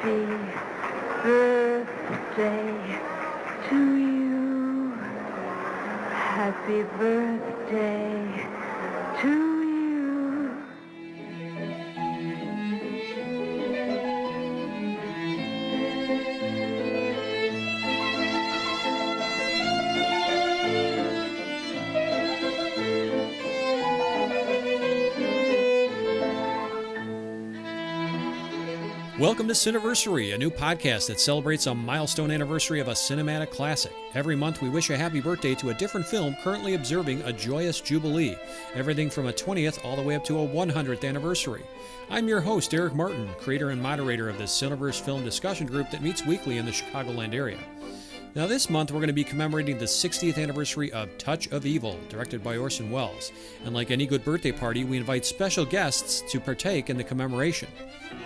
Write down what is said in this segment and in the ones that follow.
Happy birthday to you. Happy birthday to you. Welcome to Cineversary, a new podcast that celebrates a milestone anniversary of a cinematic classic. Every month we wish a happy birthday to a different film currently observing a joyous jubilee, everything from a 20th all the way up to a 100th anniversary. I'm your host, Erik Martin, creator and moderator of the Cineverse film discussion group that meets weekly in the Chicagoland area. Now this month we're going to be commemorating the 60th anniversary of Touch of Evil, directed by Orson Welles. And like any good birthday party, we invite special guests to partake in the commemoration.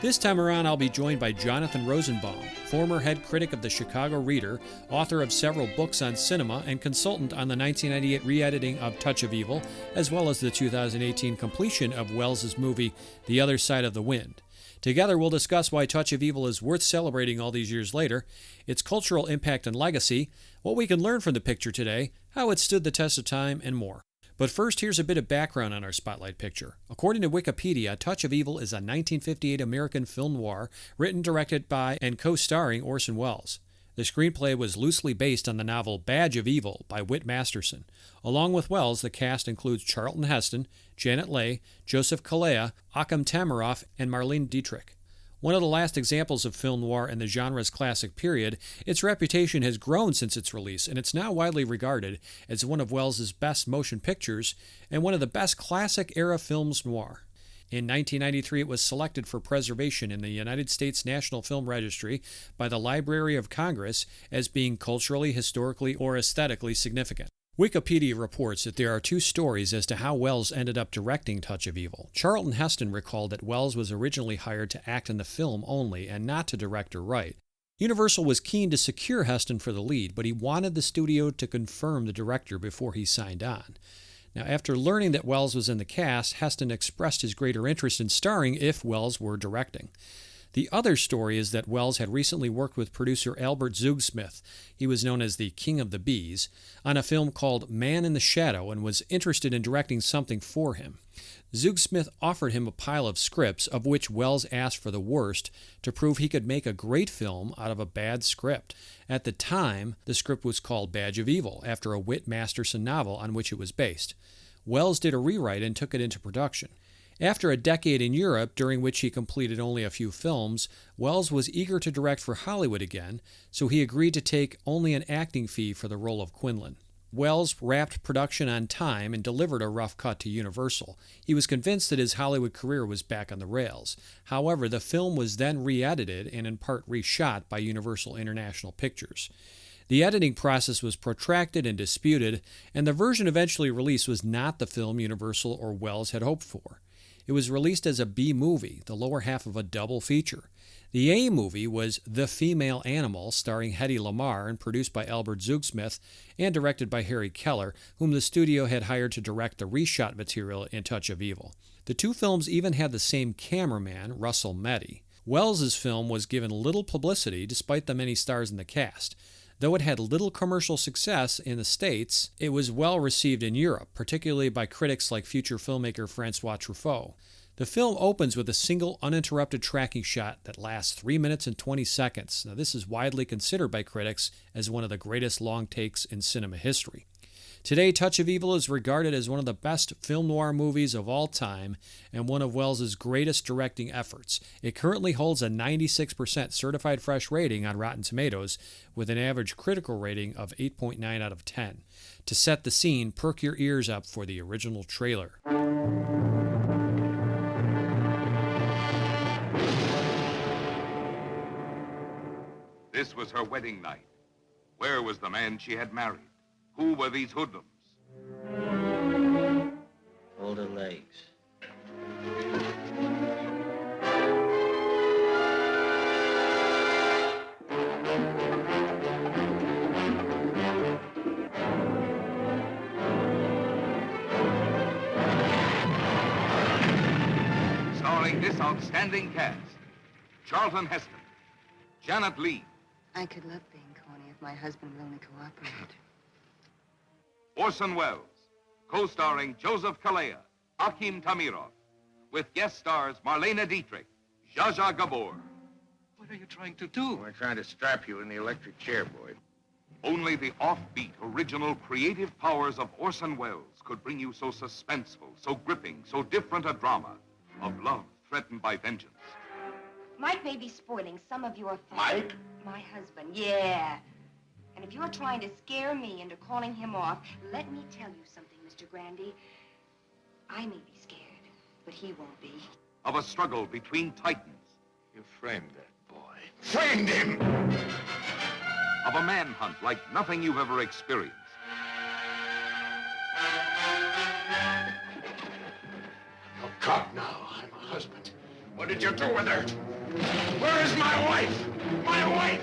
This time around I'll be joined by Jonathan Rosenbaum, former head critic of the Chicago Reader, author of several books on cinema, and consultant on the 1998 re-editing of Touch of Evil, as well as the 2018 completion of Welles' movie The Other Side of the Wind. Together, we'll discuss why Touch of Evil is worth celebrating all these years later, its cultural impact and legacy, what we can learn from the picture today, how it stood the test of time, and more. But first, here's a bit of background on our spotlight picture. According to Wikipedia, Touch of Evil is a 1958 American film noir written, directed by, and co-starring Orson Welles. The screenplay was loosely based on the novel Badge of Evil by Whit Masterson. Along with Welles, the cast includes Charlton Heston, Janet Leigh, Joseph Kalea, Akam Tamiroff, and Marlene Dietrich. One of the last examples of film noir in the genre's classic period, its reputation has grown since its release, and it's now widely regarded as one of Welles' best motion pictures and one of the best classic-era films noir. In 1993, it was selected for preservation in the United States National Film Registry by the Library of Congress as being culturally, historically, or aesthetically significant. Wikipedia reports that there are two stories as to how Welles ended up directing Touch of Evil. Charlton Heston recalled that Welles was originally hired to act in the film only and not to direct or write. Universal was keen to secure Heston for the lead, but he wanted the studio to confirm the director before he signed on. Now, after learning that Welles was in the cast, Heston expressed his greater interest in starring if Welles were directing. The other story is that Welles had recently worked with producer Albert Zugschmidt, he was known as the King of the Bees, on a film called Man in the Shadow and was interested in directing something for him. Zugschmidt offered him a pile of scripts, of which Welles asked for the worst, to prove he could make a great film out of a bad script. At the time, the script was called Badge of Evil, after a Whit Masterson novel on which it was based. Welles did a rewrite and took it into production. After a decade in Europe, during which he completed only a few films, Welles was eager to direct for Hollywood again, so he agreed to take only an acting fee for the role of Quinlan. Welles wrapped production on time and delivered a rough cut to Universal. He was convinced that his Hollywood career was back on the rails. However, the film was then re-edited and in part reshot by Universal International Pictures. The editing process was protracted and disputed, and the version eventually released was not the film Universal or Welles had hoped for. It was released as a B movie, the lower half of a double feature. The A movie was The Female Animal, starring Hedy Lamarr and produced by Albert Zugschmidt and directed by Harry Keller, whom the studio had hired to direct the reshot material in Touch of Evil. The two films even had the same cameraman, Russell Meddy. Welles' film was given little publicity despite the many stars in the cast. Though it had little commercial success in the States, it was well received in Europe, particularly by critics like future filmmaker Francois Truffaut. The film opens with a single uninterrupted tracking shot that lasts 3 minutes and 20 seconds. Now, this is widely considered by critics as one of the greatest long takes in cinema history. Today, Touch of Evil is regarded as one of the best film noir movies of all time and one of Welles' greatest directing efforts. It currently holds a 96% certified fresh rating on Rotten Tomatoes with an average critical rating of 8.9 out of 10. To set the scene, perk your ears up for the original trailer. This was her wedding night. Where was the man she had married? Who were these hoodlums? Hold her legs. Starring this outstanding cast: Charlton Heston, Janet Leigh. I could love being corny if my husband would only cooperate. Orson Welles, co-starring Joseph Kalea, Akim Tamirov, with guest stars Marlene Dietrich, Zsa Zsa Gabor. What are you trying to do? We're trying to strap you in the electric chair, boy. Only the offbeat, original, creative powers of Orson Welles could bring you so suspenseful, so gripping, so different a drama of love threatened by vengeance. Mike may be spoiling some of your fun. Mike? My husband, yeah. And if you're trying to scare me into calling him off, let me tell you something, Mr. Grandy. I may be scared, but he won't be. Of a struggle between titans. You framed that boy. Framed him! Of a manhunt like nothing you've ever experienced. You're caught now. I'm a husband. What did you do with her? Where is my wife? My wife!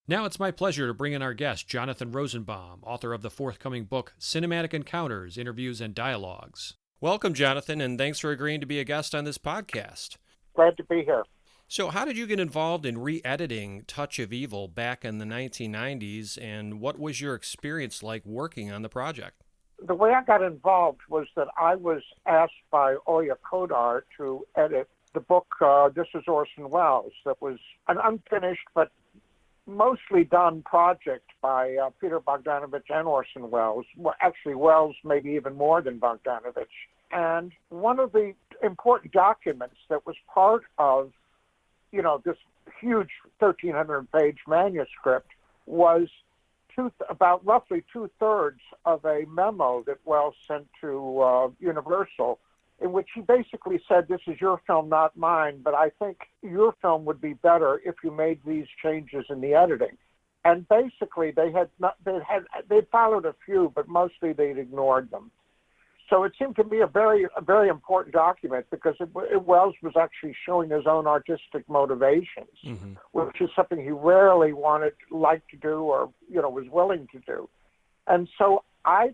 Now it's my pleasure to bring in our guest, Jonathan Rosenbaum, author of the forthcoming book, Cinematic Encounters, Interviews and Dialogues. Welcome, Jonathan, and thanks for agreeing to be a guest on this podcast. Glad to be here. So how did you get involved in re-editing Touch of Evil back in the 1990s, and what was your experience like working on the project? The way I got involved was that I was asked by Oya Kodar to edit the book, This is Orson Welles, that was an unfinished but mostly done project by Peter Bogdanovich and Orson Welles. Well, actually, Welles maybe even more than Bogdanovich. And one of the important documents that was part of, this huge 1,300-page manuscript was about roughly two-thirds of a memo that Welles sent to Universal, in which he basically said, this is your film, not mine, but I think your film would be better if you made these changes in the editing. And basically, they'd followed a few, but mostly they'd ignored them. So it seemed to me a very important document because Welles was actually showing his own artistic motivations, which is something he rarely liked to do or, was willing to do. And so I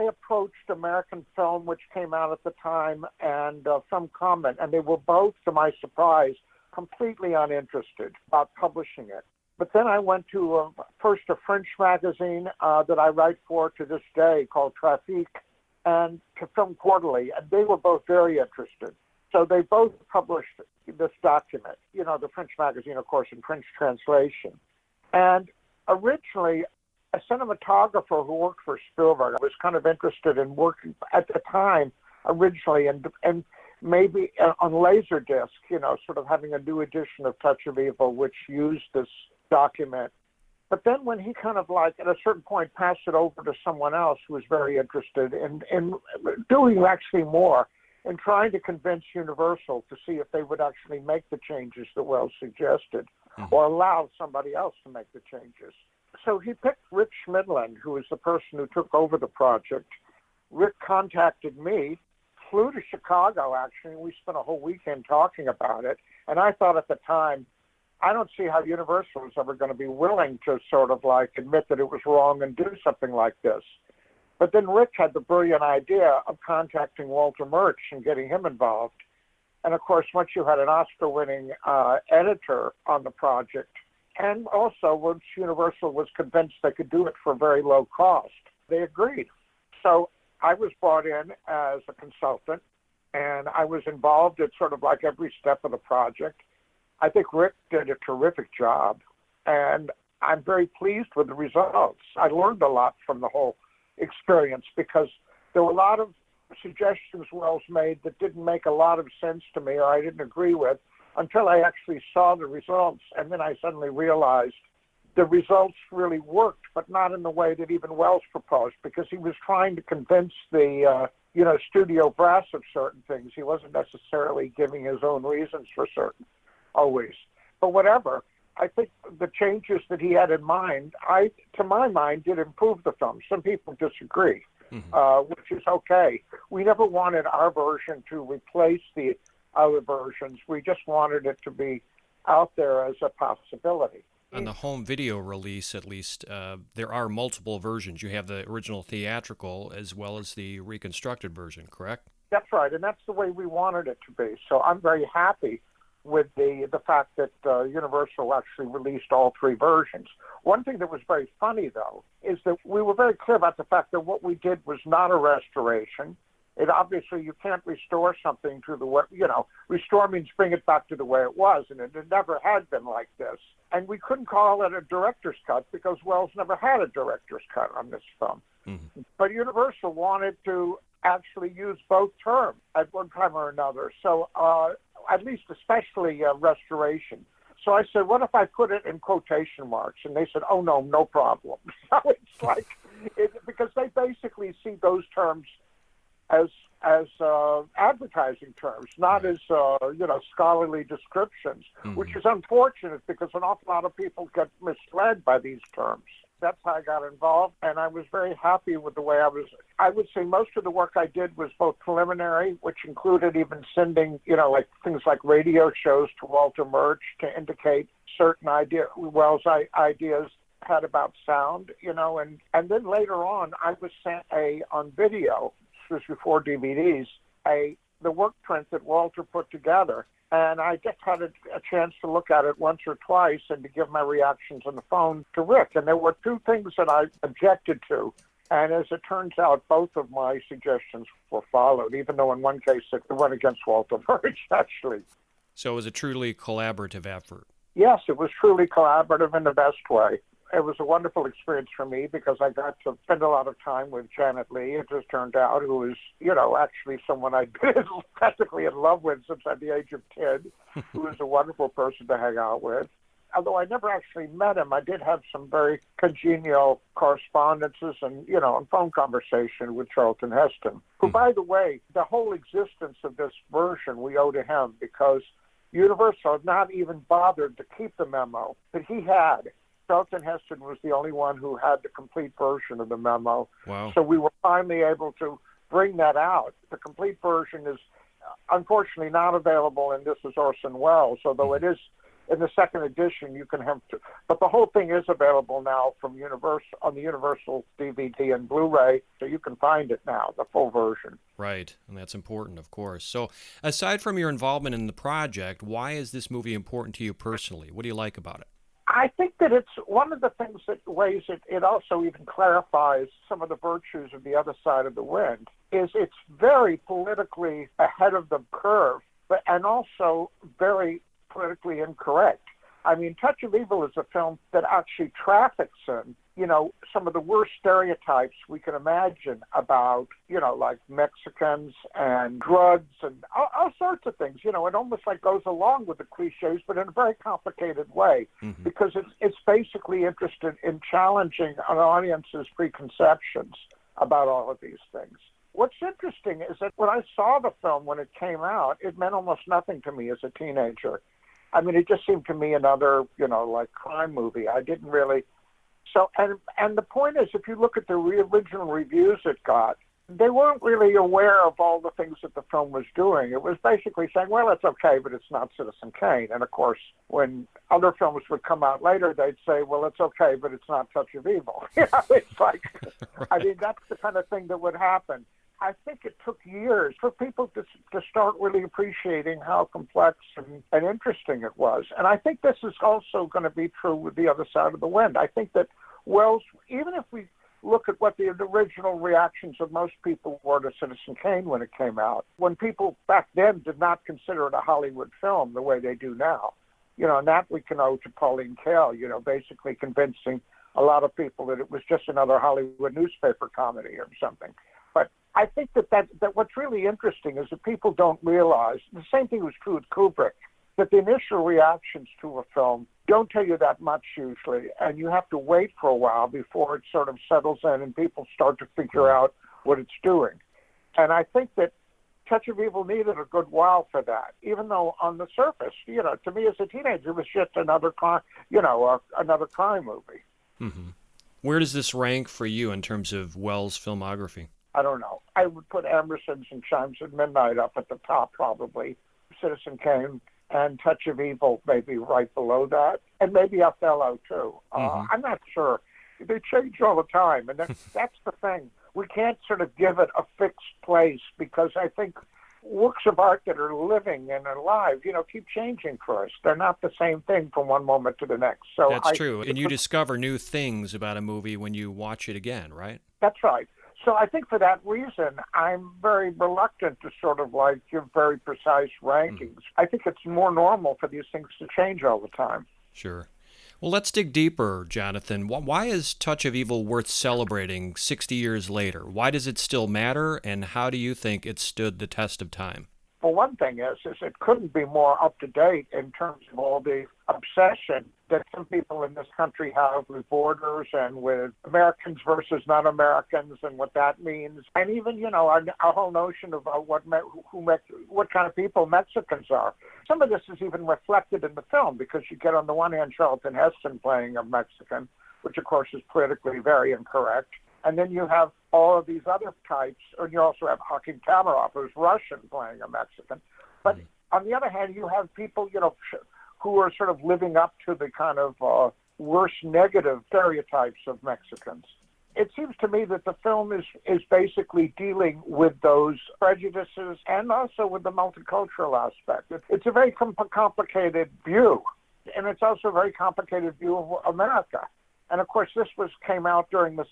approached American Film, which came out at the time, and Film Comment, and they were both, to my surprise, completely uninterested about publishing it. But then I went to first a French magazine that I write for to this day called Trafic, and to Film Quarterly, and they were both very interested. So they both published this document, the French magazine, of course, in French translation. And originally, a cinematographer who worked for Spielberg was kind of interested in working at the time originally and maybe on Laserdisc, sort of having a new edition of Touch of Evil, which used this document. But then when he kind of at a certain point passed it over to someone else who was very interested in doing actually more and trying to convince Universal to see if they would actually make the changes that Welles suggested or allow somebody else to make the changes. So he picked Rick Schmidlin, who was the person who took over the project. Rick contacted me, flew to Chicago, actually, and we spent a whole weekend talking about it. And I thought at the time, I don't see how Universal is ever going to be willing to sort of admit that it was wrong and do something like this. But then Rick had the brilliant idea of contacting Walter Murch and getting him involved. And of course, once you had an Oscar-winning editor on the project, and also once Universal was convinced they could do it for very low cost, they agreed. So I was brought in as a consultant, and I was involved at sort of every step of the project. I think Rick did a terrific job, and I'm very pleased with the results. I learned a lot from the whole experience because there were a lot of suggestions Welles made that didn't make a lot of sense to me or I didn't agree with until I actually saw the results, and then I suddenly realized the results really worked, but not in the way that even Welles proposed, because he was trying to convince the studio brass of certain things. He wasn't necessarily giving his own reasons for certain, always. But whatever, I think the changes that he had in mind, to my mind, did improve the film. Some people disagree, which is okay. We never wanted our version to replace the other versions. We just wanted it to be out there as a possibility. On the home video release, at least, there are multiple versions. You have the original theatrical as well as the reconstructed version, correct? That's right, and that's the way we wanted it to be. So I'm very happy with the fact that Universal actually released all three versions. One thing that was very funny, though, is that we were very clear about the fact that what we did was not a restoration. It obviously, you can't restore something to the way, restore means bring it back to the way it was, and it never had been like this. And we couldn't call it a director's cut because Welles never had a director's cut on this film. Mm-hmm. But Universal wanted to actually use both terms at one time or another. So at least especially restoration. So I said, what if I put it in quotation marks? And they said, oh, no problem. So it's like, because they basically see those terms as advertising terms, not as scholarly descriptions, which is unfortunate because an awful lot of people get misled by these terms. That's how I got involved, and I was very happy with the way I would say most of the work I did was both preliminary, which included even sending, like things like radio shows to Walter Murch to indicate certain Welles' ideas had about sound, and then later on I was sent on video, this was before DVDs, the work print that Walter put together. And I just had a chance to look at it once or twice and to give my reactions on the phone to Rick. And there were two things that I objected to. And as it turns out, both of my suggestions were followed, even though in one case it went against Walter Murch, actually. So it was a truly collaborative effort. Yes, it was truly collaborative in the best way. It was a wonderful experience for me because I got to spend a lot of time with Janet Leigh, it just turned out, who is, actually someone I'd been practically in love with since at the age of 10, who is a wonderful person to hang out with. Although I never actually met him, I did have some very congenial correspondences and, and phone conversation with Charlton Heston, who, by the way, the whole existence of this version we owe to him because Universal had not even bothered to keep the memo that he had. Charlton Heston was the only one who had the complete version of the memo. Wow. So we were finally able to bring that out. The complete version is unfortunately not available in This Is Orson Welles, although it is in the second edition you can have to. But the whole thing is available now from Universal on the Universal DVD and Blu-ray, so you can find it now, the full version. Right, and that's important, of course. So aside from your involvement in the project, why is this movie important to you personally? What do you like about it? I think that it's one of the things that ways it also even clarifies some of the virtues of The Other Side of the Wind, is it's very politically ahead of the curve, and also very politically incorrect. I mean, Touch of Evil is a film that actually traffics in, some of the worst stereotypes we can imagine about, like Mexicans and drugs and all sorts of things. It almost like goes along with the cliches, but in a very complicated way, because it's basically interested in challenging an audience's preconceptions about all of these things. What's interesting is that when I saw the film when it came out, it meant almost nothing to me as a teenager. I mean, it just seemed to me another, like crime movie. I didn't really. So, and the point is, if you look at the original reviews it got, they weren't really aware of all the things that the film was doing. It was basically saying, well, it's okay, but it's not Citizen Kane. And of course, when other films would come out later, they'd say, well, it's okay, but it's not Touch of Evil. It's like, right. I mean, that's the kind of thing that would happen. I think it took years for people to start really appreciating how complex and interesting it was. And I think this is also going to be true with The Other Side of the Wind. I think that Welles, even if we look at what the original reactions of most people were to Citizen Kane when it came out, when people back then did not consider it a Hollywood film the way they do now, and that we can owe to Pauline Kael, basically convincing a lot of people that it was just another Hollywood newspaper comedy or something. But I think that what's really interesting is that people don't realize, the same thing was true with Kubrick, that the initial reactions to a film don't tell you that much usually, and you have to wait for a while before it sort of settles in and people start to figure out what it's doing. And I think that Touch of Evil needed a good while for that, even though on the surface, to me as a teenager, it was just another crime, another crime movie. Mm-hmm. Where does this rank for you in terms of Welles' filmography? I don't know. I would put Emerson's and Chimes at Midnight up at the top, probably. Citizen Kane and Touch of Evil maybe right below that, and maybe Othello too. I'm not sure. They change all the time, and that's the thing. We can't sort of give it a fixed place because I think works of art that are living and alive, keep changing for us. They're not the same thing from one moment to the next. So that's true, and you discover new things about a movie when you watch it again, right? That's right. So I think for that reason, I'm very reluctant to sort of give very precise rankings. I think it's more normal for these things to change all the time. Sure. Well, let's dig deeper, Jonathan. Why is Touch of Evil worth celebrating 60 years later? Why does it still matter, and how do you think it stood the test of time? Well, one thing is it couldn't be more up to date in terms of all the obsession that some people in this country have with borders and with Americans versus non-Americans and what that means, and even a whole notion of what kind of people Mexicans are. Some of this is even reflected in the film because you get on the one hand Charlton Heston playing a Mexican, which of course is politically very incorrect. And then you have all of these other types, and you also have Hakim Kamarov, who's Russian, playing a Mexican. But on the other hand, you have people, who are sort of living up to the kind of worse negative stereotypes of Mexicans. It seems to me that the film is basically dealing with those prejudices and also with the multicultural aspect. It's a very complicated view, and it's also a very complicated view of America. And of course, this came out during this,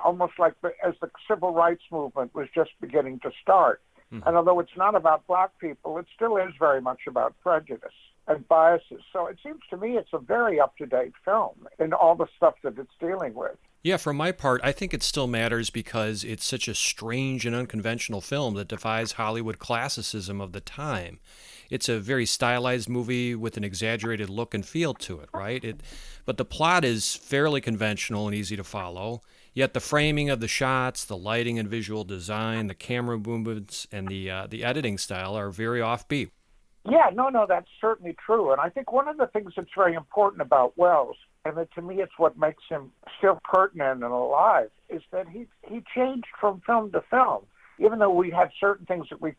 almost like as the civil rights movement was just beginning to start. Mm-hmm. And although it's not about black people, it still is very much about prejudice and biases. So it seems to me it's a very up-to-date film in all the stuff that it's dealing with. Yeah, for my part, I think it still matters because it's such a strange and unconventional film that defies Hollywood classicism of the time. It's a very stylized movie with an exaggerated look and feel to it, right? But the plot is fairly conventional and easy to follow, yet the framing of the shots, the lighting and visual design, the camera movements, and the editing style are very offbeat. Yeah, no, that's certainly true. And I think one of the things that's very important about Welles, and that to me it's what makes him still pertinent and alive, is that he changed from film to film. Even though we have certain things that we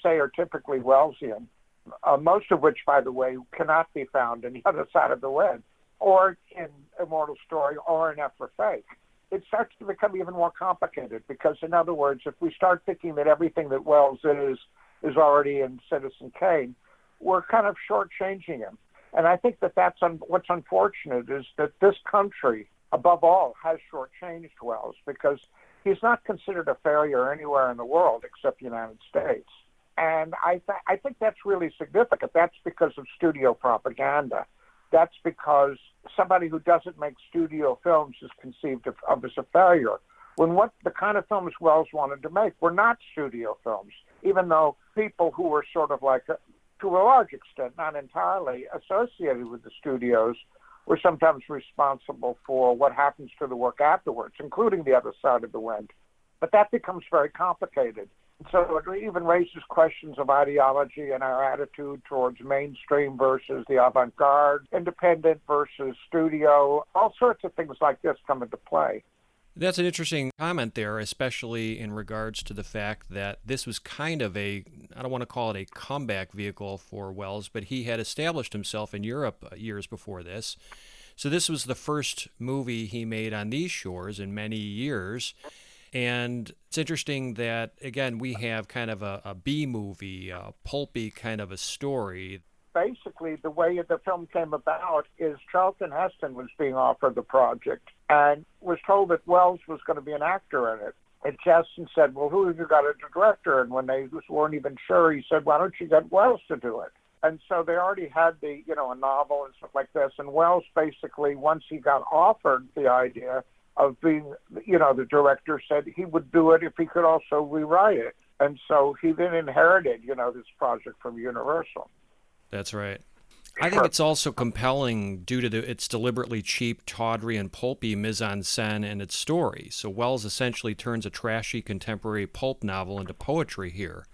say are typically Wellesian, most of which, by the way, cannot be found on the other side of the web, or in Immortal Story, or in F for Fake. It starts to become even more complicated because, in other words, if we start thinking that everything that Welles is already in Citizen Kane, we're kind of shortchanging him. And I think that's what's unfortunate is that this country, above all, has shortchanged Welles because he's not considered a failure anywhere in the world except the United States. And I think that's really significant. That's because of studio propaganda. That's because somebody who doesn't make studio films is conceived of as a failure. When the kind of films Welles wanted to make were not studio films, even though people who were sort of like, to a large extent, not entirely, associated with the studios were sometimes responsible for what happens to the work afterwards, including The Other Side of the Wind. But that becomes very complicated. So it even raises questions of ideology and our attitude towards mainstream versus the avant-garde, independent versus studio. All sorts of things like this come into play. That's an interesting comment there, especially in regards to the fact that this was kind of I don't want to call it a comeback vehicle for Welles, but he had established himself in Europe years before this. So this was the first movie he made on these shores in many years. And it's interesting that, again, we have kind of a B-movie, a pulpy kind of a story. Basically, the way the film came about is Charlton Heston was being offered the project and was told that Welles was going to be an actor in it. And Heston said, well, who have you got as a director? And when they weren't even sure, he said, why don't you get Welles to do it? And so they already had a novel and stuff like this. And Welles basically, once he got offered the idea of being, the director, said he would do it if he could also rewrite it. And so he then inherited, this project from Universal. That's right. I think it's also compelling due to its deliberately cheap, tawdry, and pulpy mise-en-scène and its story. So Welles essentially turns a trashy contemporary pulp novel into poetry here.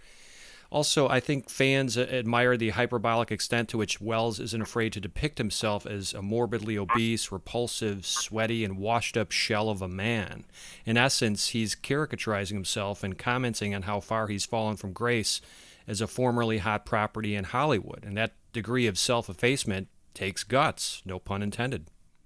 Also, I think fans admire the hyperbolic extent to which Welles isn't afraid to depict himself as a morbidly obese, repulsive, sweaty, and washed-up shell of a man. In essence, he's caricaturizing himself and commenting on how far he's fallen from grace as a formerly hot property in Hollywood. And that degree of self-effacement takes guts, no pun intended.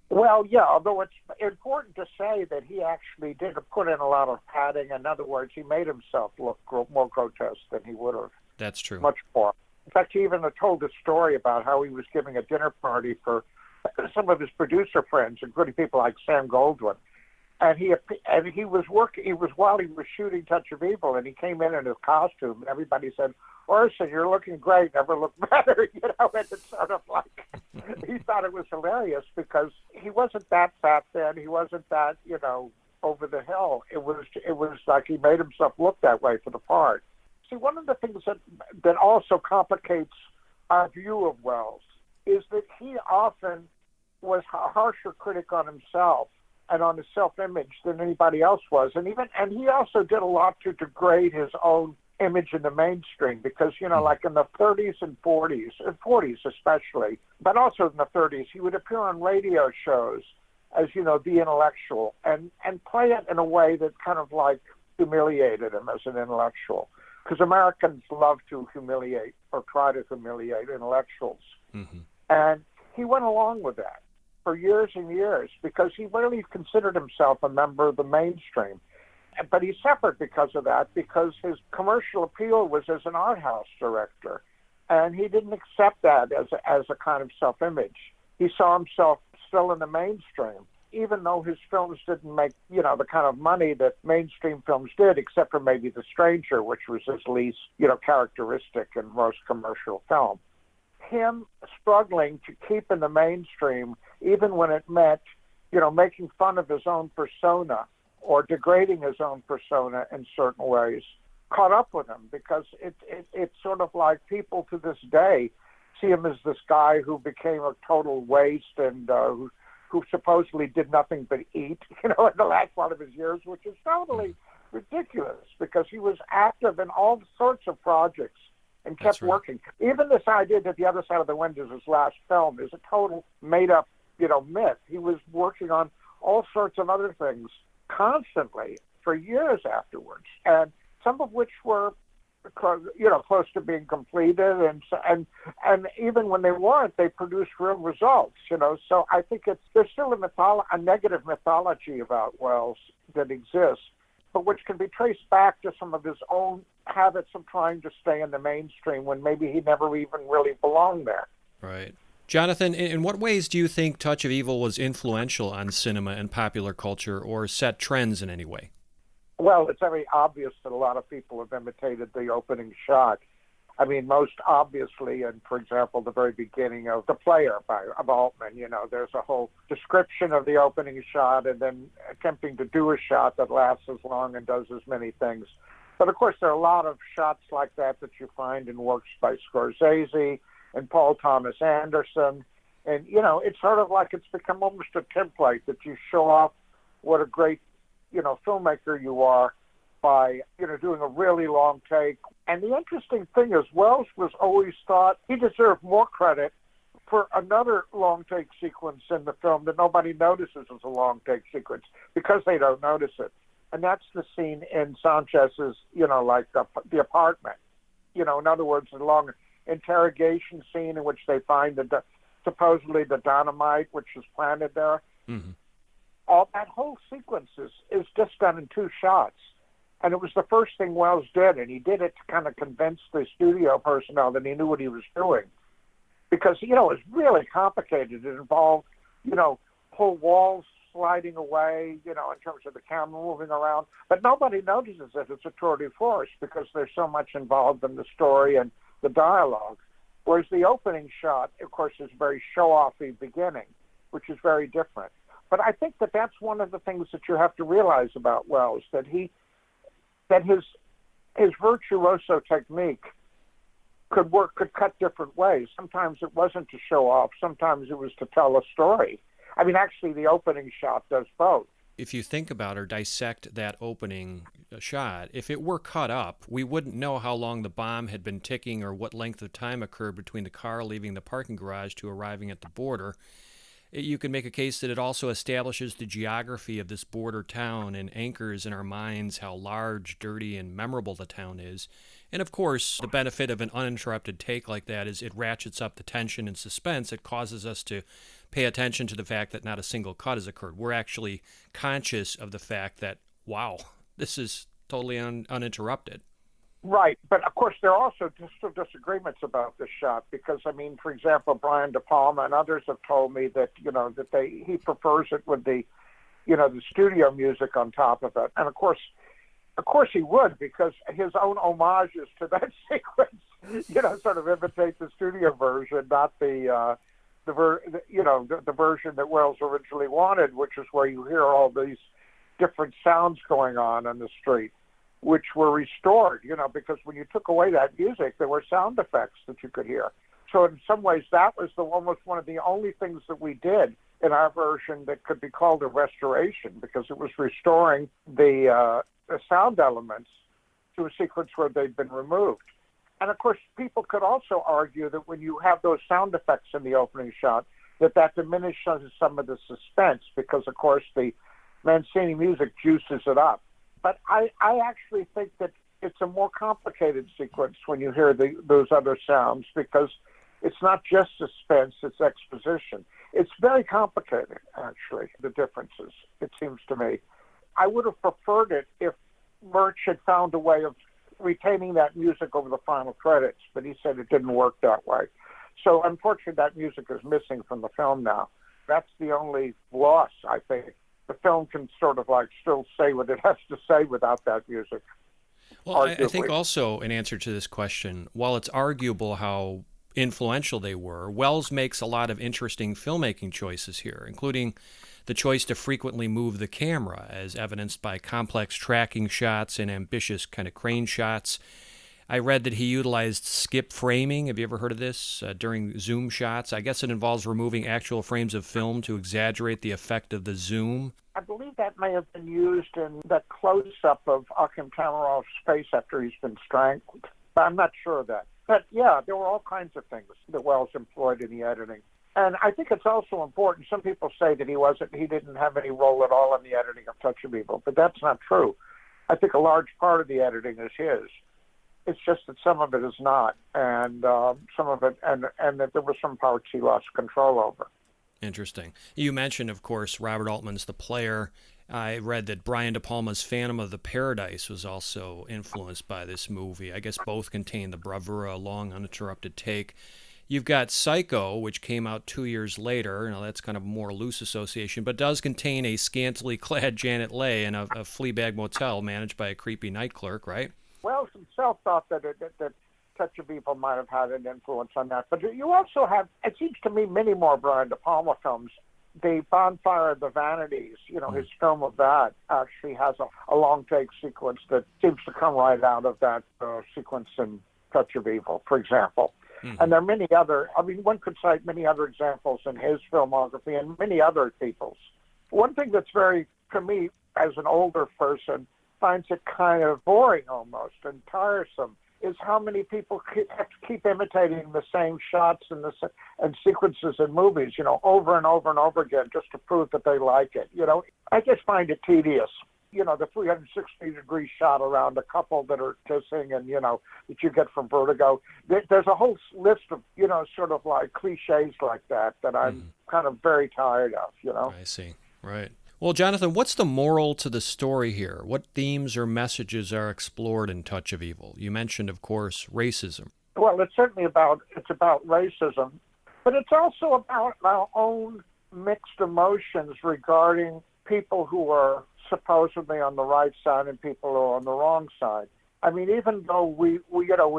Well, yeah, although it's important to say that he actually did put in a lot of padding. In other words, he made himself look more grotesque than he would have. That's true. Much more. In fact, he even told a story about how he was giving a dinner party for some of his producer friends, including people like Sam Goldwyn. And he was working. He was while he was shooting Touch of Evil, and he came in his costume. And everybody said, "Orson, you're looking great. Never looked better." And it's sort of like he thought it was hilarious because he wasn't that fat then. He wasn't that over the hill. It was like he made himself look that way for the part. See, one of the things that also complicates our view of Welles is that he often was a harsher critic on himself and on his self-image than anybody else was. And he also did a lot to degrade his own image in the mainstream because, like in the 30s and 40s especially, but also in the 30s, he would appear on radio shows as, the intellectual and play it in a way that kind of like humiliated him as an intellectual. Because Americans love to humiliate or try to humiliate intellectuals. Mm-hmm. And he went along with that for years and years because he really considered himself a member of the mainstream. But he suffered because of that, because his commercial appeal was as an art house director. And he didn't accept that as a kind of self-image. He saw himself still in the mainstream, even though his films didn't make, the kind of money that mainstream films did, except for maybe The Stranger, which was his least, characteristic and most commercial film. Him struggling to keep in the mainstream, even when it meant, making fun of his own persona or degrading his own persona in certain ways, caught up with him because it's sort of like people to this day see him as this guy who became a total waste and who supposedly did nothing but eat, in the last part of his years, which is totally ridiculous because he was active in all sorts of projects and kept working. Even this idea that The Other Side of the Wind is his last film is a total made-up, myth. He was working on all sorts of other things constantly for years afterwards, and some of which were, close to being completed, and even when they weren't, they produced real results. So I think there's still a negative mythology about Welles that exists, but which can be traced back to some of his own habits of trying to stay in the mainstream when maybe he never even really belonged there. Right. Jonathan, in what ways do you think Touch of Evil was influential on cinema and popular culture or set trends in any way? Well, it's very obvious that a lot of people have imitated the opening shot. I mean, most obviously, and for example, the very beginning of The Player of Altman, there's a whole description of the opening shot and then attempting to do a shot that lasts as long and does as many things. But of course, there are a lot of shots like that you find in works by Scorsese and Paul Thomas Anderson. And, it's sort of like it's become almost a template that you show off what a great, filmmaker you are by, doing a really long take. And the interesting thing is Welles was always thought he deserved more credit for another long take sequence in the film that nobody notices as a long take sequence because they don't notice it. And that's the scene in Sanchez's, the apartment. In other words, the long interrogation scene in which they find supposedly the dynamite which is planted there. Mm-hmm. All that whole sequence is just done in 2 shots. And it was the first thing Welles did, and he did it to kind of convince the studio personnel that he knew what he was doing. Because, it was really complicated. It involved, whole walls sliding away, in terms of the camera moving around. But nobody notices it. It's a tour de force because there's so much involved in the story and the dialogue. Whereas the opening shot, of course, is a very show-offy beginning, which is very different. But I think that's one of the things that you have to realize about Welles, that his virtuoso technique could cut different ways. Sometimes it wasn't to show off. Sometimes it was to tell a story. I mean, actually, the opening shot does both. If you think about or dissect that opening shot, if it were cut up, we wouldn't know how long the bomb had been ticking or what length of time occurred between the car leaving the parking garage to arriving at the border. You could make a case that it also establishes the geography of this border town and anchors in our minds how large, dirty, and memorable the town is. And of course, the benefit of an uninterrupted take like that is it ratchets up the tension and suspense. It causes us to pay attention to the fact that not a single cut has occurred. We're actually conscious of the fact that, wow, this is totally uninterrupted. Right, but of course there are also still disagreements about this shot because, I mean, for example, Brian De Palma and others have told me that, he prefers it with the studio music on top of it. And of course he would, because his own homages to that sequence, sort of imitate the studio version, not the version that Welles originally wanted, which is where you hear all these different sounds going on in the street, which were restored, because when you took away that music, there were sound effects that you could hear. So in some ways, that was almost one of the only things that we did in our version that could be called a restoration, because it was restoring the sound elements to a sequence where they'd been removed. And of course, people could also argue that when you have those sound effects in the opening shot, that diminishes some of the suspense, because of course the Mancini music juices it up. But I actually think that it's a more complicated sequence when you hear those other sounds, because it's not just suspense, it's exposition. It's very complicated, actually, the differences, it seems to me. I would have preferred it if Murch had found a way of retaining that music over the final credits, but he said it didn't work that way. So unfortunately, that music is missing from the film now. That's the only loss, I think. The film can sort of still say what it has to say without that music. Well, I think also, in answer to this question, while it's arguable how influential they were, Welles makes a lot of interesting filmmaking choices here, including the choice to frequently move the camera, as evidenced by complex tracking shots and ambitious kind of crane shots. I read that he utilized skip framing. Have you ever heard of this? During zoom shots. I guess it involves removing actual frames of film to exaggerate the effect of the zoom. I believe that may have been used in that close-up of Akim Tamarov's face after he's been strangled. I'm not sure of that. But yeah, there were all kinds of things that Welles employed in the editing. And I think it's also important. Some people say that he didn't have any role at all in the editing of Touch of Evil, but that's not true. I think a large part of the editing is his. It's just that some of it is not, and some of it, and that there were some parts he lost control over. Interesting. You mentioned, of course, Robert Altman's The Player. I read that Brian De Palma's Phantom of the Paradise was also influenced by this movie. I guess both contain the bravura, long, uninterrupted take. You've got Psycho, which came out 2 years later. Now, that's kind of a more loose association, but does contain a scantily clad Janet Leigh in a Fleabag motel managed by a creepy night clerk, right? Welles himself thought that Touch of Evil might have had an influence on that. But you also have, it seems to me, many more Brian De Palma films. The Bonfire of the Vanities, his film of that actually has a long take sequence that seems to come right out of that sequence in Touch of Evil, for example. Mm-hmm. And there are many other, one could cite many other examples in his filmography and many other people's. One thing that's very, to me, as an older person, finds it kind of boring almost and tiresome is how many people have to keep imitating the same shots and sequences in movies, over and over and over again just to prove that they like it. I just find it tedious. The 360-degree shot around a couple that are kissing and, that you get from Vertigo. There's a whole list of, sort of like cliches like that I'm kind of very tired of, I see. Right. Well, Jonathan, what's the moral to the story here? What themes or messages are explored in Touch of Evil? You mentioned, of course, racism. Well, it's certainly about racism, but it's also about our own mixed emotions regarding people who are supposedly on the right side and people who are on the wrong side. Even though we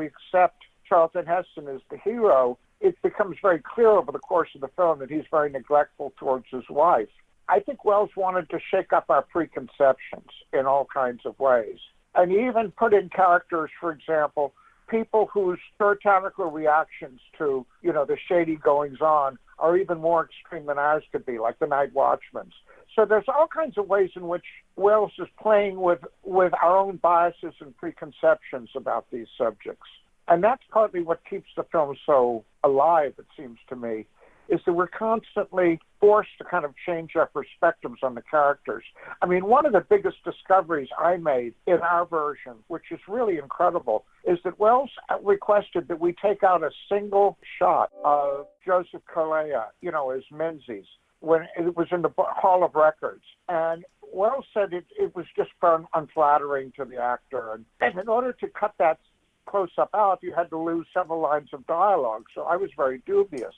accept Charlton Heston as the hero, it becomes very clear over the course of the film that he's very neglectful towards his wife. I think Welles wanted to shake up our preconceptions in all kinds of ways. And he even put in characters, for example, people whose puritanical reactions to, the shady goings-on are even more extreme than ours could be, like the Night Watchman's. So there's all kinds of ways in which Welles is playing with our own biases and preconceptions about these subjects. And that's partly what keeps the film so alive, it seems to me, is that we're constantly forced to kind of change our perspectives on the characters. I mean, one of the biggest discoveries I made in our version, which is really incredible, is that Welles requested that we take out a single shot of Joseph Kalea, as Menzies, when it was in the Hall of Records. And Welles said it was just found unflattering to the actor. And in order to cut that close-up out, you had to lose several lines of dialogue. So I was very dubious.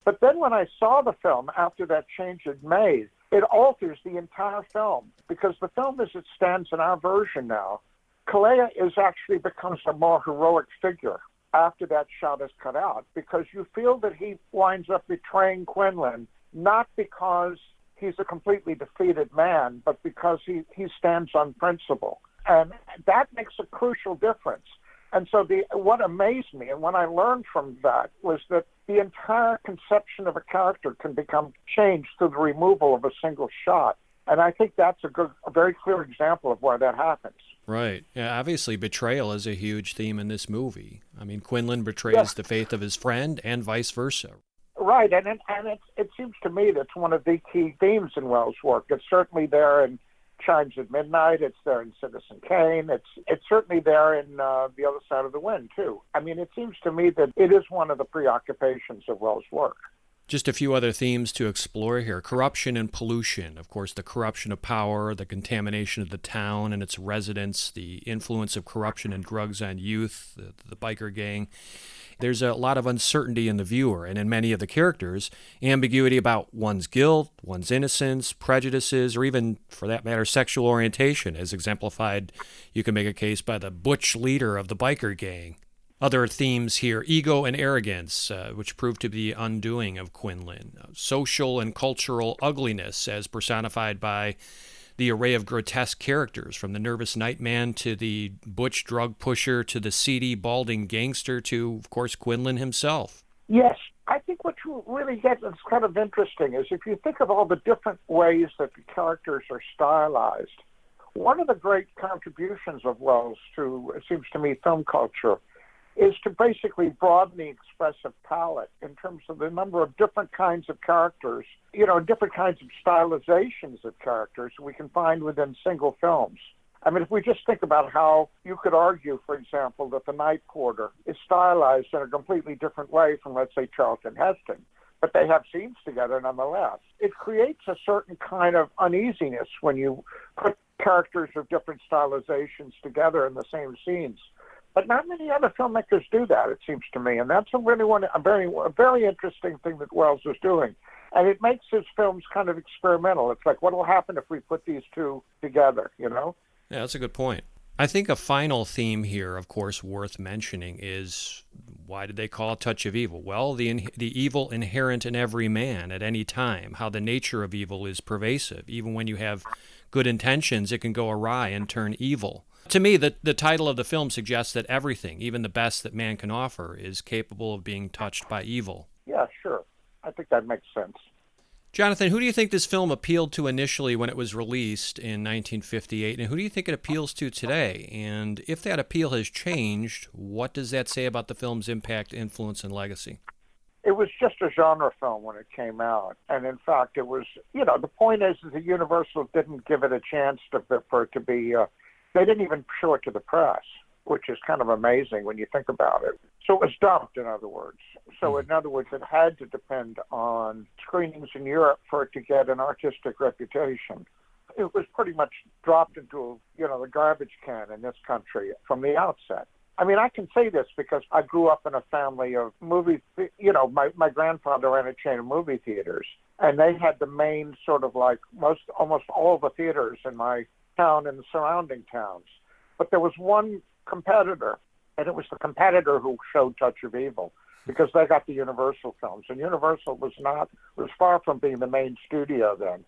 But then when I saw the film after that change had made, it alters the entire film, because the film as it stands in our version now, Kalea actually becomes a more heroic figure after that shot is cut out, because you feel that he winds up betraying Quinlan, not because he's a completely defeated man, but because he stands on principle. And that makes a crucial difference. And so what amazed me, and what I learned from that, was that the entire conception of a character can become changed through the removal of a single shot. And I think that's a very clear example of where that happens. Right. Yeah, obviously, betrayal is a huge theme in this movie. I mean, Quinlan betrays the faith of his friend and vice versa. Right. And it seems to me that's one of the key themes in Welles' work. It's certainly there in Chimes at Midnight. It's there in Citizen Kane. It's certainly there in The Other Side of the Wind, too. I mean, it seems to me that it is one of the preoccupations of Welles' work. Just a few other themes to explore here. Corruption and pollution. Of course, the corruption of power, the contamination of the town and its residents, the influence of corruption and drugs on youth, the biker gang. There's a lot of uncertainty in the viewer, and in many of the characters, ambiguity about one's guilt, one's innocence, prejudices, or even, for that matter, sexual orientation, as exemplified, you can make a case, by the butch leader of the biker gang. Other themes here: ego and arrogance, which proved to be undoing of Quinlan. Social and cultural ugliness, as personified by the array of grotesque characters, from the nervous nightman to the butch drug pusher to the seedy, balding gangster to, of course, Quinlan himself. Yes. I think what you really get that's kind of interesting is if you think of all the different ways that the characters are stylized, one of the great contributions of Welles to, it seems to me, film culture is to basically broaden the expressive palette in terms of the number of different kinds of characters, different kinds of stylizations of characters we can find within single films. I mean, if we just think about how you could argue, for example, that the night porter is stylized in a completely different way from, let's say, Charlton Heston, but they have scenes together nonetheless. It creates a certain kind of uneasiness when you put characters of different stylizations together in the same scenes. But not many other filmmakers do that, it seems to me, and that's a very interesting thing that Welles is doing. And it makes his films kind of experimental. It's like, what will happen if we put these two together, Yeah, that's a good point. I think a final theme here, of course, worth mentioning is, why did they call it Touch of Evil? Well, the evil inherent in every man at any time, how the nature of evil is pervasive. Even when you have good intentions, it can go awry and turn evil. To me, the title of the film suggests that everything, even the best that man can offer, is capable of being touched by evil. Yeah, sure. I think that makes sense. Jonathan, who do you think this film appealed to initially when it was released in 1958, and who do you think it appeals to today? And if that appeal has changed, what does that say about the film's impact, influence, and legacy? It was just a genre film when it came out. And in fact, it was, the point is that Universal didn't give it a chance for it to be... They didn't even show it to the press, which is kind of amazing when you think about it. So it was dumped, in other words. So in other words, it had to depend on screenings in Europe for it to get an artistic reputation. It was pretty much dropped into, the garbage can in this country from the outset. I mean, I can say this because I grew up in a family of my grandfather ran a chain of movie theaters, and they had the main sort of like almost all the theaters in my town and the surrounding towns. But there was one competitor, and it was the competitor who showed Touch of Evil, because they got the Universal films, and Universal was far from being the main studio then.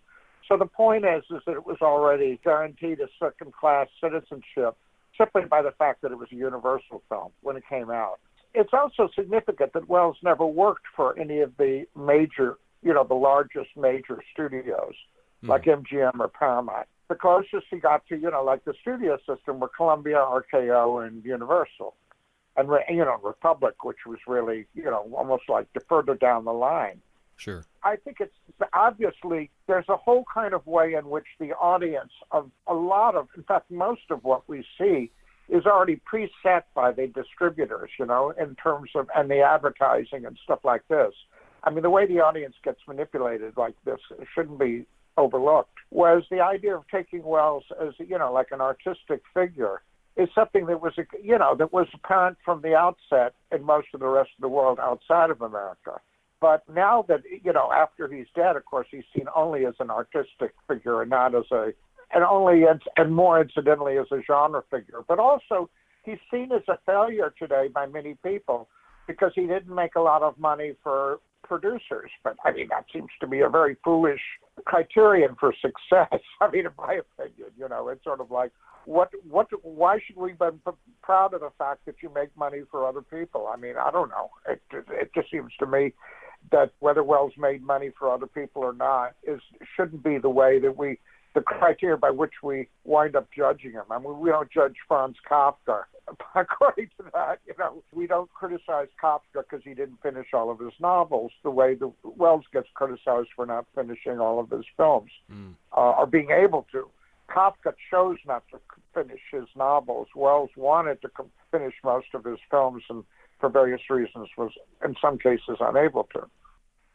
So the point is that it was already guaranteed a second-class citizenship. simply by the fact that it was a Universal film when it came out. It's also significant that Welles never worked for any of the major, the largest major studios, like MGM or Paramount. The closest he got to, like the studio system were Columbia, RKO, and Universal. And, Republic, which was really, almost like further down the line. Sure. I think it's obviously there's a whole kind of way in which the audience of a lot of, in fact, most of what we see is already preset by the distributors, in terms of, and the advertising and stuff like this. I mean, the way the audience gets manipulated like this shouldn't be overlooked. Was the idea of taking Welles as, like an artistic figure is something that was, that was apparent from the outset in most of the rest of the world outside of America. But now that, after he's dead, of course, he's seen only as an artistic figure and not as and more incidentally as a genre figure. But also, he's seen as a failure today by many people because he didn't make a lot of money for producers. But, I mean, that seems to be a very foolish criterion for success. I mean, in my opinion, it's sort of like, why should we be proud of the fact that you make money for other people? I mean, I don't know. It just seems to me that whether Welles made money for other people or not shouldn't be the way that the criteria by which we wind up judging him. I mean, we don't judge Franz Kafka according to that. We don't criticize Kafka because he didn't finish all of his novels the way the Welles gets criticized for not finishing all of his films or being able to. Kafka chose not to finish his novels. Welles wanted to finish most of his films and for various reasons was, in some cases, unable to.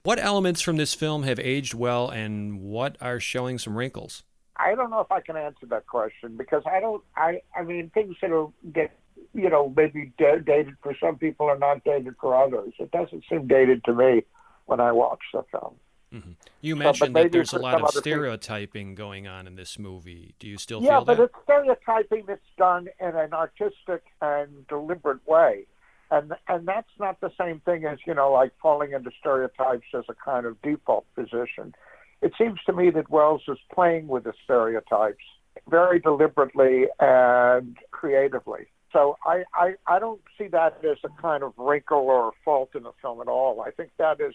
What elements from this film have aged well and what are showing some wrinkles? I don't know if I can answer that question because I mean, things that get, maybe dated for some people are not dated for others. It doesn't seem dated to me when I watch the film. Mm-hmm. You mentioned that there's a lot of stereotyping going on in this movie. Do you still feel that? Yeah, but it's stereotyping that's done in an artistic and deliberate way. And that's not the same thing as, like falling into stereotypes as a kind of default position. It seems to me that Welles is playing with the stereotypes very deliberately and creatively. So I don't see that as a kind of wrinkle or a fault in the film at all. I think that is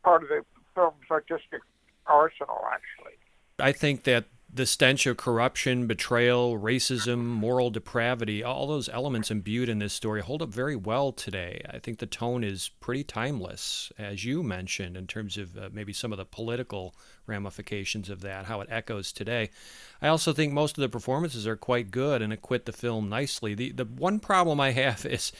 part of the film's artistic arsenal, actually. I think that the stench of corruption, betrayal, racism, moral depravity, all those elements imbued in this story hold up very well today. I think the tone is pretty timeless, as you mentioned, in terms of maybe some of the political ramifications of that, how it echoes today. I also think most of the performances are quite good and acquit the film nicely. The one problem I have is,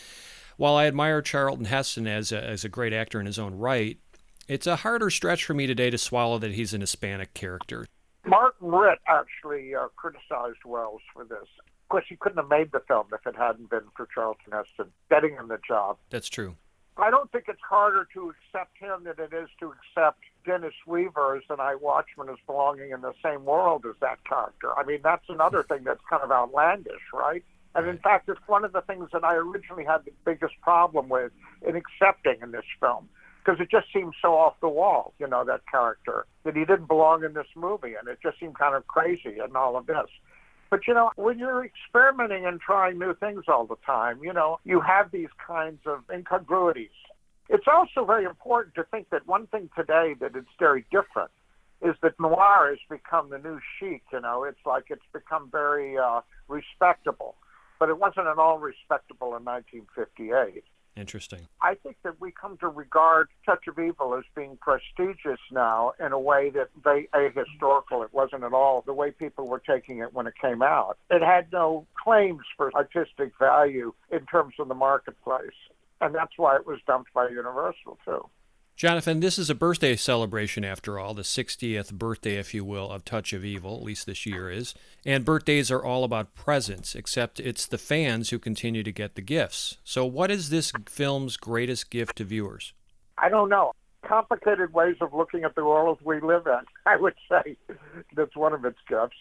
while I admire Charlton Heston as a great actor in his own right, it's a harder stretch for me today to swallow that he's an Hispanic character. Martin Ritt actually criticized Welles for this. Of course, he couldn't have made the film if it hadn't been for Charlton Heston getting him the job. That's true. I don't think it's harder to accept him than it is to accept Dennis Weaver as the Night Watchman as belonging in the same world as that character. I mean, that's another thing that's kind of outlandish, right? And in fact, it's one of the things that I originally had the biggest problem with in accepting in this film, because it just seemed so off the wall, that character, that he didn't belong in this movie, and it just seemed kind of crazy and all of this. But, when you're experimenting and trying new things all the time, you have these kinds of incongruities. It's also very important to think that one thing today that is very different is that noir has become the new chic, It's like it's become very respectable. But it wasn't at all respectable in 1958. Interesting. I think that we come to regard Touch of Evil as being prestigious now in a way that ahistorical. It wasn't at all the way people were taking it when it came out. It had no claims for artistic value in terms of the marketplace. And that's why it was dumped by Universal, too. Jonathan, this is a birthday celebration after all, the 60th birthday, if you will, of Touch of Evil, at least this year is. And birthdays are all about presents, except it's the fans who continue to get the gifts. So what is this film's greatest gift to viewers? I don't know. Complicated ways of looking at the world we live in, I would say that's one of its gifts.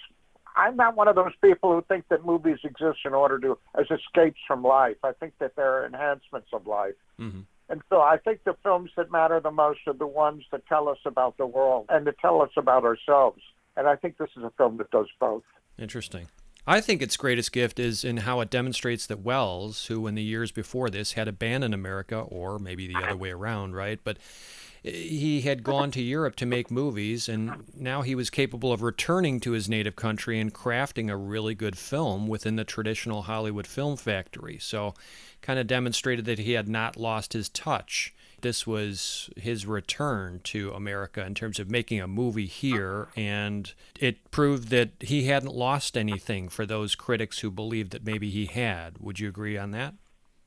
I'm not one of those people who think that movies exist in order to, as escapes from life. I think that they're enhancements of life. Mm-hmm. And so I think the films that matter the most are the ones that tell us about the world and that tell us about ourselves. And I think this is a film that does both. Interesting. I think its greatest gift is in how it demonstrates that Wells, who in the years before this had abandoned America, or maybe the other way around, right? But he had gone to Europe to make movies, and now he was capable of returning to his native country and crafting a really good film within the traditional Hollywood film factory. So kind of demonstrated that he had not lost his touch. This was his return to America in terms of making a movie here, and it proved that he hadn't lost anything for those critics who believed that maybe he had. Would you agree on that?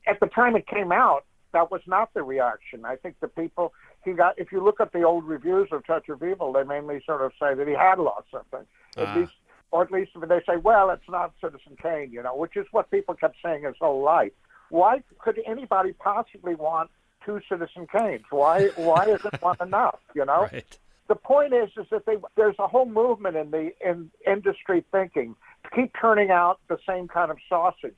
At the time it came out, that was not the reaction. I think the people he got, if you look at the old reviews of Touch of Evil, they mainly sort of say that he had lost something. At least they say, well, it's not Citizen Kane, which is what people kept saying his whole life. Why could anybody possibly want two Citizen Kanes? Why isn't one enough? Right. The point is that there's a whole movement in industry thinking to keep turning out the same kind of sausage.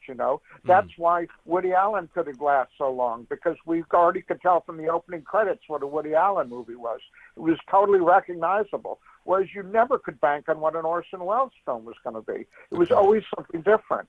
That's why Woody Allen could have lasted so long, because we already could tell from the opening credits what a Woody Allen movie was. It was totally recognizable. Whereas you never could bank on what an Orson Welles film was going to be. It was always something different.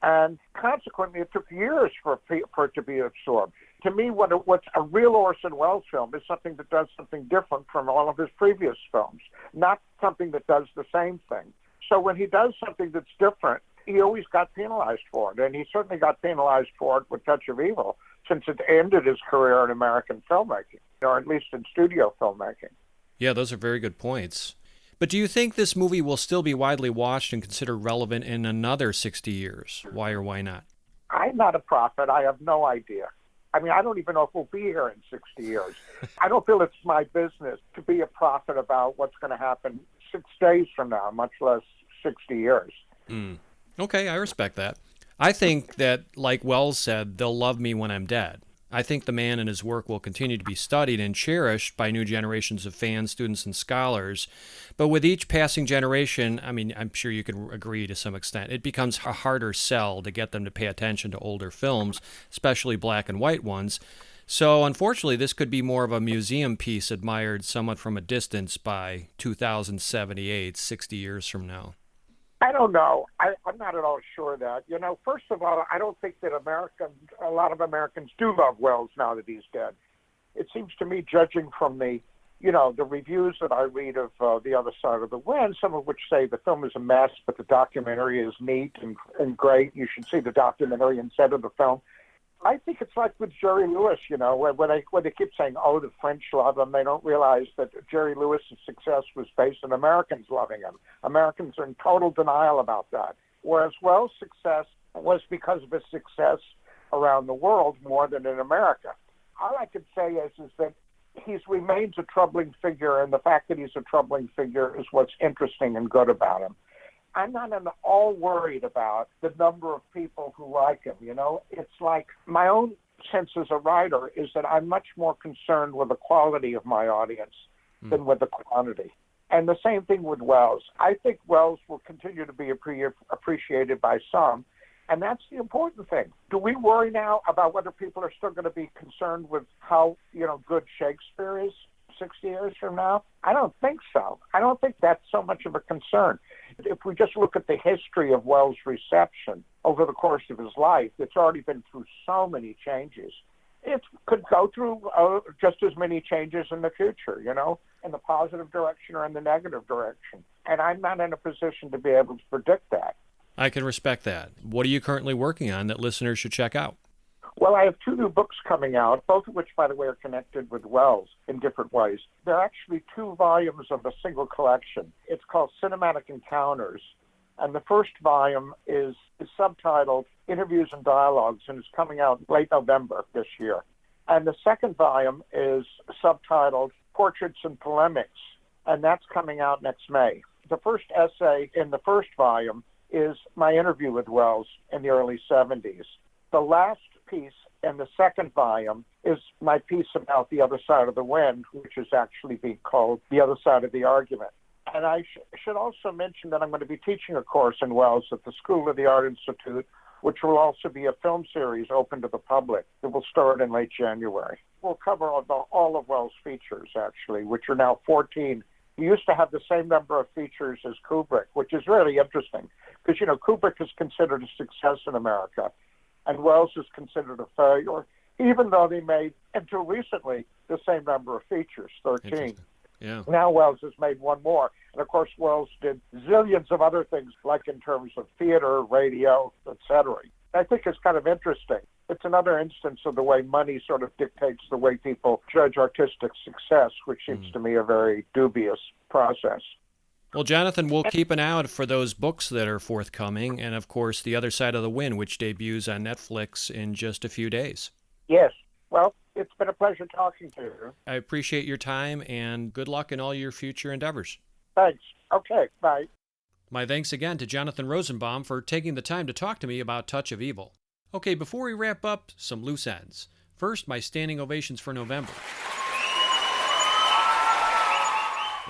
And consequently, it took years for it to be absorbed. To me, what's a real Orson Welles film is something that does something different from all of his previous films, not something that does the same thing. So when he does something that's different, he always got penalized for it. And he certainly got penalized for it with Touch of Evil, since it ended his career in American filmmaking, or at least in studio filmmaking. Yeah, those are very good points. But do you think this movie will still be widely watched and considered relevant in another 60 years? Why or why not? I'm not a prophet. I have no idea. I mean, I don't even know if we'll be here in 60 years. I don't feel it's my business to be a prophet about what's going to happen 6 days from now, much less 60 years. Okay, I respect that. I think that, like Wells said, they'll love me when I'm dead. I think the man and his work will continue to be studied and cherished by new generations of fans, students, and scholars. But with each passing generation, I mean, I'm sure you can agree to some extent, it becomes a harder sell to get them to pay attention to older films, especially black and white ones. So unfortunately, this could be more of a museum piece admired somewhat from a distance by 2078, 60 years from now. I don't know. I'm not at all sure that. First of all, I don't think that a lot of Americans do love Wells now that he's dead. It seems to me, judging from the reviews that I read of The Other Side of the Wind, some of which say the film is a mess, but the documentary is neat and great. You should see the documentary instead of the film. I think it's like with Jerry Lewis, when they keep saying, oh, the French love him, they don't realize that Jerry Lewis's success was based on Americans loving him. Americans are in total denial about that. Whereas Wells' success was because of his success around the world more than in America. All I could say is that he remains a troubling figure, and the fact that he's a troubling figure is what's interesting and good about him. I'm not at all worried about the number of people who like him. It's like my own sense as a writer is that I'm much more concerned with the quality of my audience than with the quantity. And the same thing with Wells. I think Wells will continue to be appreciated by some, and that's the important thing. Do we worry now about whether people are still going to be concerned with how good Shakespeare is 60 years from now? I don't think so. I don't think that's so much of a concern. If we just look at the history of Wells' reception over the course of his life, it's already been through so many changes. It could go through just as many changes in the future, in the positive direction or in the negative direction. And I'm not in a position to be able to predict that. I can respect that. What are you currently working on that listeners should check out? Well, I have 2 new books coming out, both of which, by the way, are connected with Wells in different ways. They're actually 2 volumes of a single collection. It's called Cinematic Encounters, and the first volume is subtitled Interviews and Dialogues, and it's coming out late November this year. And the second volume is subtitled Portraits and Polemics, and that's coming out next May. The first essay in the first volume is my interview with Wells in the early 70s. The last piece in the second volume is my piece about The Other Side of the Wind, which is actually being called The Other Side of the Argument. And I should also mention that I'm going to be teaching a course in Wells at the School of the Art Institute, which will also be a film series open to the public. It will start in late January. We'll cover all of Wells' features, actually, which are now 14 he used to have the same number of features as Kubrick, which is really interesting because, Kubrick is considered a success in America and Wells is considered a failure, even though they made, until recently, the same number of features, 13. Yeah. Now Wells has made one more. And, of course, Wells did zillions of other things, like in terms of theater, radio, etc. I think it's kind of interesting. It's another instance of the way money sort of dictates the way people judge artistic success, which seems to me a very dubious process. Well, Jonathan, we'll keep an eye out for those books that are forthcoming, and of course, The Other Side of the Wind, which debuts on Netflix in just a few days. Yes. Well, it's been a pleasure talking to you. I appreciate your time, and good luck in all your future endeavors. Thanks. Okay, bye. My thanks again to Jonathan Rosenbaum for taking the time to talk to me about Touch of Evil. Okay, before we wrap up, some loose ends. First, my standing ovations for November.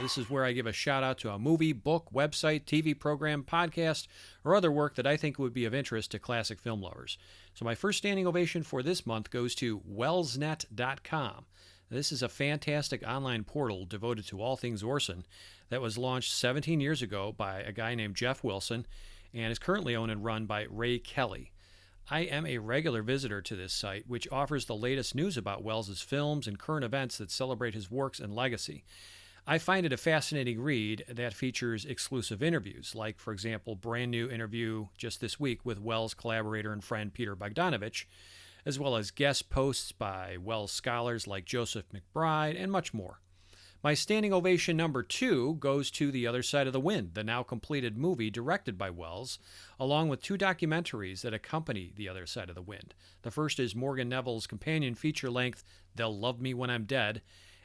This is where I give a shout out to a movie, book, website, TV program, podcast, or other work that I think would be of interest to classic film lovers. So my first standing ovation for this month goes to wellsnet.com. This is a fantastic online portal devoted to all things Orson that was launched 17 years ago by a guy named Jeff Wilson and is currently owned and run by Ray Kelly. I am a regular visitor to this site, which offers the latest news about Wells's films and current events that celebrate his works and legacy. I find it a fascinating read that features exclusive interviews, like, for example, brand new interview just this week with Wells collaborator and friend Peter Bogdanovich, as well as guest posts by Wells scholars like Joseph McBride, and much more. My standing ovation number 2 goes to The Other Side of the Wind, the now completed movie directed by Wells, along with 2 documentaries that accompany The Other Side of the Wind. The first is Morgan Neville's companion feature-length, They'll Love Me When I'm Dead,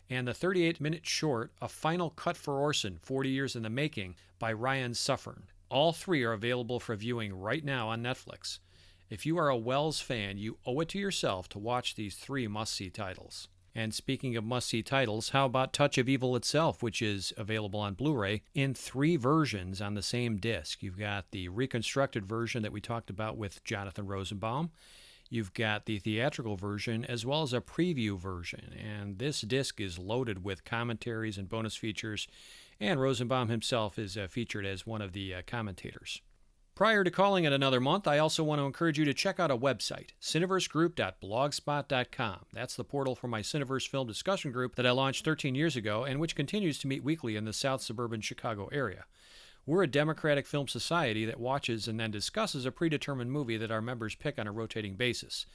and the 38-minute short, A Final Cut for Orson, 40 Years in the Making, by Ryan Suffern. All 3 are available for viewing right now on Netflix. If you are a Wells fan, you owe it to yourself to watch these 3 must-see titles. And speaking of must-see titles, how about Touch of Evil itself, which is available on Blu-ray in 3 versions on the same disc. You've got the reconstructed version that we talked about with Jonathan Rosenbaum. You've got the theatrical version as well as a preview version. And this disc is loaded with commentaries and bonus features, and Rosenbaum himself is featured as one of the commentators. Prior to calling it another month, I also want to encourage you to check out a website, cineversegroup.blogspot.com. That's the portal for my Cineverse film discussion group that I launched 13 years ago and which continues to meet weekly in the South Suburban Chicago area. We're a democratic film society that watches and then discusses a predetermined movie that our members pick on a rotating basis.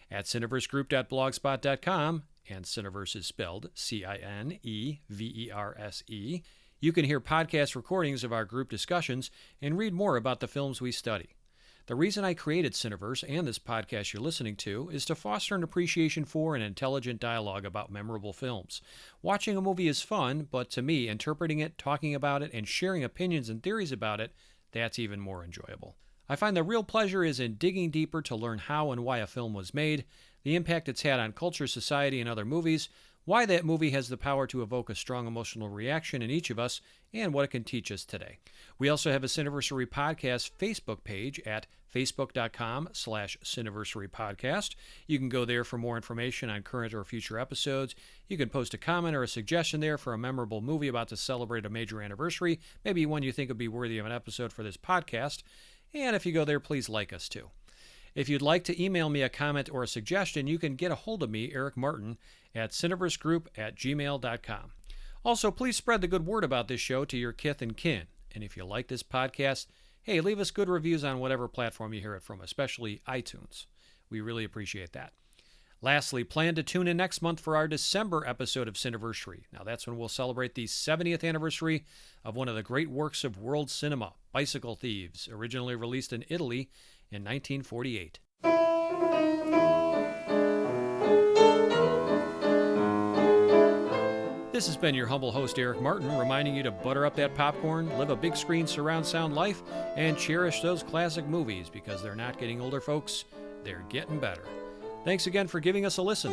At cineversegroup.blogspot.com, and Cineverse is spelled Cineverse, you can hear podcast recordings of our group discussions and read more about the films we study. The reason I created Cineverse and this podcast you're listening to is to foster an appreciation for and intelligent dialogue about memorable films. Watching a movie is fun, but to me, interpreting it, talking about it, and sharing opinions and theories about it, that's even more enjoyable. I find the real pleasure is in digging deeper to learn how and why a film was made, the impact it's had on culture, society, and other movies, why that movie has the power to evoke a strong emotional reaction in each of us, and what it can teach us today. We also have a Cineversary Podcast Facebook page at facebook.com/Cineversary Podcast. You can go there for more information on current or future episodes. You can post a comment or a suggestion there for a memorable movie about to celebrate a major anniversary, maybe one you think would be worthy of an episode for this podcast. And if you go there, please like us too. If you'd like to email me a comment or a suggestion, you can get a hold of me, Erik Martin, at cineversegroup@gmail.com. Also, please spread the good word about this show to your kith and kin. And if you like this podcast, hey, leave us good reviews on whatever platform you hear it from, especially iTunes. We really appreciate that. Lastly, plan to tune in next month for our December episode of Cineversary. Now, that's when we'll celebrate the 70th anniversary of one of the great works of world cinema, Bicycle Thieves, originally released in Italy in 1948. This has been your humble host, Erik Martin, reminding you to butter up that popcorn, live a big screen surround sound life, and cherish those classic movies because they're not getting older, folks. They're getting better. Thanks again for giving us a listen.